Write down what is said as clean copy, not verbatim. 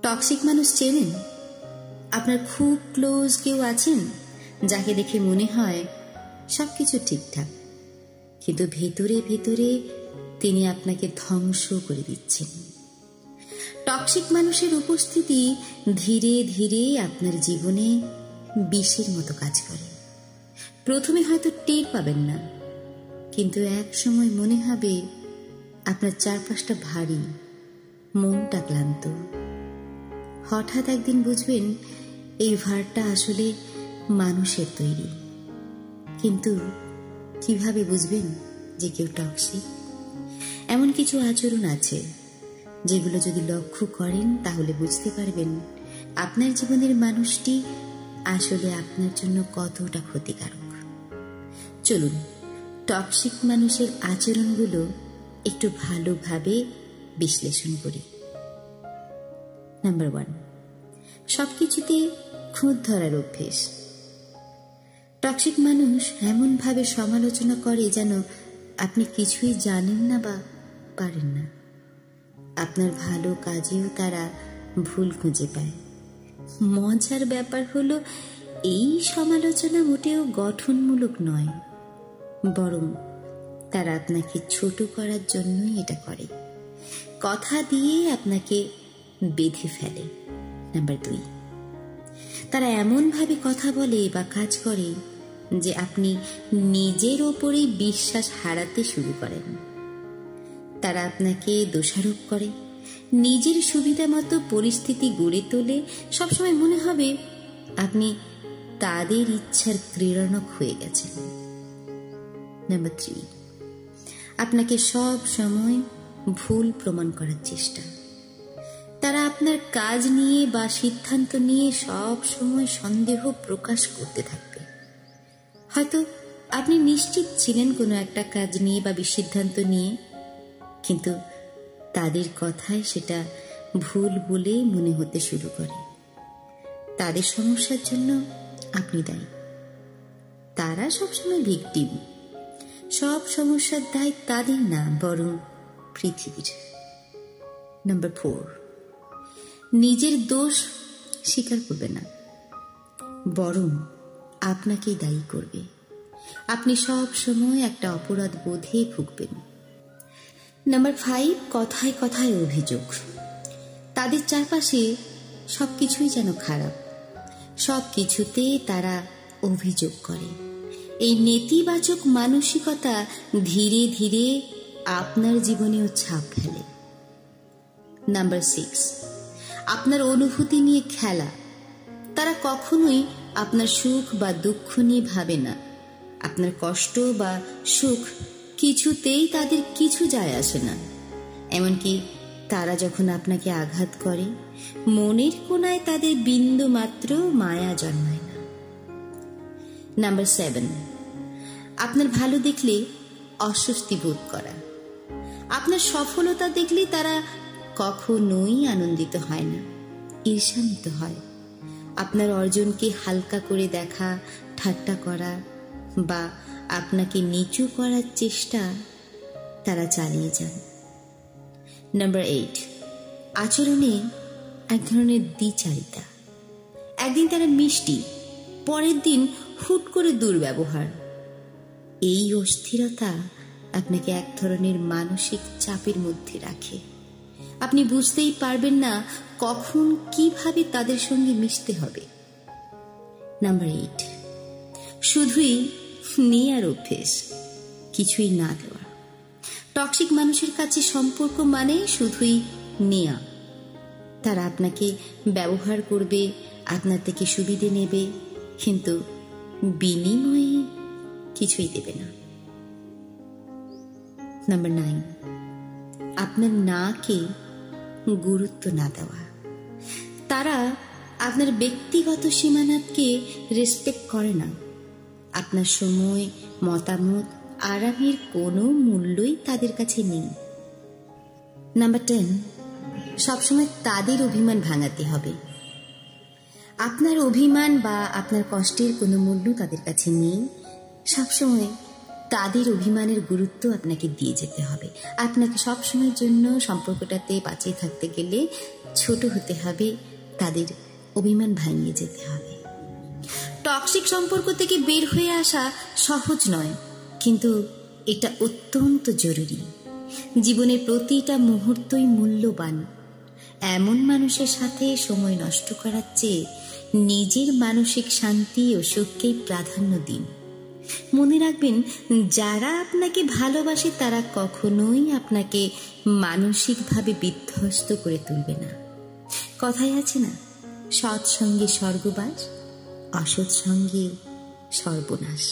Toxic মানুষ চেনেন? আপনার খুব ক্লোজ কেউ আছেন যাকে দেখে মনে হয় সবকিছু ঠিকঠাক, কিন্তু ভেতরে ভেতরে তিনি আপনাকে ধ্বংস করে দিচ্ছেন। টক্সিক মানুষের উপস্থিতি ধীরে ধীরে আপনার জীবনে বিষের মতো কাজ করে। প্রথমে হয়তো টের পাবেন না, কিন্তু এক সময় মনে হবে আপনার চারপাশটা ভারী, মনটা ক্লান্ত। হঠাৎ একদিন বুঝবেন এই ভারটা আসলে মানুষের তৈরি। কিন্তু কিভাবে বুঝবেন যে কেউ টক্সিক? এমন কিছু আচরণ আছে যেগুলো যদি লক্ষ্য করেন তাহলে বুঝতে পারবেন আপনার জীবনের মানুষটি আসলে আপনার জন্য কতটা ক্ষতিকারক। চলুন টক্সিক মানুষের আচরণগুলো একটু ভালোভাবে বিশ্লেষণ করি। নাম্বার 1, সবকিছুতে খুঁত ধরার অভ্যেস। টক্সিক মানুষ এমনভাবে সমালোচনা করে যেন আপনি কিছুই জানেন না বা পারেন না। আপনার ভালো কাজেও তারা ভুল খুঁজে পায়। মজার ব্যাপার হলো এই সমালোচনা মোটেও গঠনমূলক নয়, বরং তারা আপনাকে ছোট করার জন্যই এটা করে। কথা দিয়ে আপনাকে বেঁধে ফেলে। নাম্বার 2, তারা এমনভাবে কথা বলে বা কাজ করে যে আপনি নিজের ওপরেই বিশ্বাস হারাতে শুরু করেন। তারা আপনাকে দোষারোপ করে, নিজের সুবিধা মতো পরিস্থিতি গড়ে তোলে। সবসময় মনে হবে আপনি তাদের ইচ্ছার ক্রীড়নক হয়ে গেছেন। নাম্বার 3, আপনাকে সব সময় ভুল প্রমাণ করার চেষ্টা। তারা আপনার কাজ নিয়ে বা সিদ্ধান্ত নিয়ে সব সময় সন্দেহ প্রকাশ করতে থাকবে। হয়তো আপনি নিশ্চিত ছিলেন কোনো একটা কাজ নিয়ে বা সিদ্ধান্ত নিয়ে, কিন্তু তাদের কথায় সেটা ভুল বলে মনে হতে শুরু করে। তাদের সমস্যার জন্য আপনি দায়ী। তারা সবসময় ভিকটিম। সব সমস্যার দায় তাদের না, বরং পৃথিবীর। নাম্বার 4, নিজের দোষ স্বীকার করবে না, বরং আপনাকেই দায়ী করবে। আপনি সব সময় একটা অপরাধ বোধে ভুগবেন। নাম্বার 5, কথায় কথায় অভিযোগ। তাদের চারপাশে সবকিছুই যেন খারাপ, সবকিছুতে তারা অভিযোগ করে। এই নেতিবাচক মানসিকতা ধীরে ধীরে আপনার জীবনেও ছাপ ফেলে। নাম্বার 6, আপনার অনুভূতি নিয়ে খেলা। তারা কখনোই আপনার সুখ বা দুঃখ নিয়ে ভাবে না। আপনার কষ্ট বা সুখ কিছুতেই তাদের কিছু যায় আসে না। এমনকি তারা যখন আপনাকে আঘাত করে, মনের কোণায় তাদের বিন্দু মাত্র মায়া জন্মায় না। নাম্বার 7, আপনার ভালো দেখলে অস্বস্তি বোধ করা। আপনার সফলতা দেখলে তারা কখনোই আনন্দিত হয় না, ঈর্ষান্বিত হয়। আপনার অর্জনকে হালকা করে দেখা, ঠাট্টা করা বা আপনাকে নিচু করার চেষ্টা তারা চালিয়ে যান। নাম্বার 8, আচরণে এক ধরনের দ্বিচারিতা। একদিন তারা মিষ্টি, পরের দিন হুট করে দুর্ব্যবহার। এই অস্থিরতা আপনাকে এক ধরনের মানসিক চাপের মধ্যে রাখে। আপনি বুঝতেই পারবেন না কখন কিভাবে তাদের সঙ্গে মিশতে হবে। নাম্বার 8, শুধুই নেয়ার অভ্যেস, কিছুই না দেওয়া। টক্সিক মানুষের কাছে সম্পর্ক মানে শুধুই নেয়া। তারা আপনাকে ব্যবহার করবে, আপনার থেকে সুবিধে নেবে, কিন্তু বিনিময়ে কিছুই দেবে না। নাম্বার 9, আপনার নাকে গুরুত্ব না দেওয়া। তারা আপনার ব্যক্তিগত সীমানাকে রেসপেক্ট করে না। আপনার সময়, মতামত, আরামের কোনো মূল্যই তাদের কাছে নেই। নাম্বার 10, সবসময় তাদের অভিমান ভাঙাতে হবে। আপনার অভিমান বা আপনার কষ্টের কোনো মূল্য তাদের কাছে নেই। সবসময় তাদের অভিমানের গুরুত্ব আপনাকে দিয়ে যেতে হবে। আপনাকে সবসময়ের জন্য সম্পর্কটাতে বাঁচিয়ে থাকতে গেলে ছোট হতে হবে, তাদের অভিমান ভাঙিয়ে যেতে হবে। টক্সিক সম্পর্ক থেকে বের হয়ে আসা সহজ নয়, কিন্তু এটা অত্যন্ত জরুরি। জীবনের প্রতিটা মুহূর্তই মূল্যবান। এমন মানুষের সাথে সময় নষ্ট করার চেয়ে নিজের মানসিক শান্তি ও সুখকেই প্রাধান্য দিন। মনে রাখবেন, যারা আপনাকে ভালোবাসে তারা কখনোই আপনাকে মানসিকভাবে বিধ্বস্ত করে তুলবে না। কথায় আছে না, সৎসঙ্গে স্বর্গবাস, অসৎ সঙ্গে সর্বনাশ।